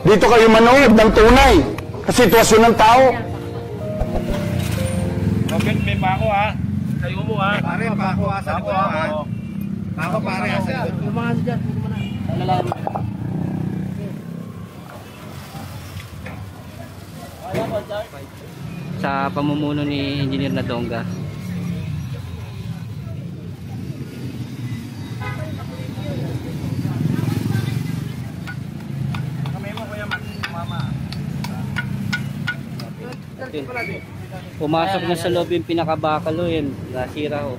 Dito kayo manood ng tunay sa sitwasyon ng tao. Okay, may pako ha. Tayo mo ha. Pare, pako ha sa likod ha. Pako pare ha sa likod. Lumahan dyan. Lalaman. Sa pamumuno ni Engineer Nadonga. Pumasok na sa loob yung pinakabakalo yun. Nasira ho.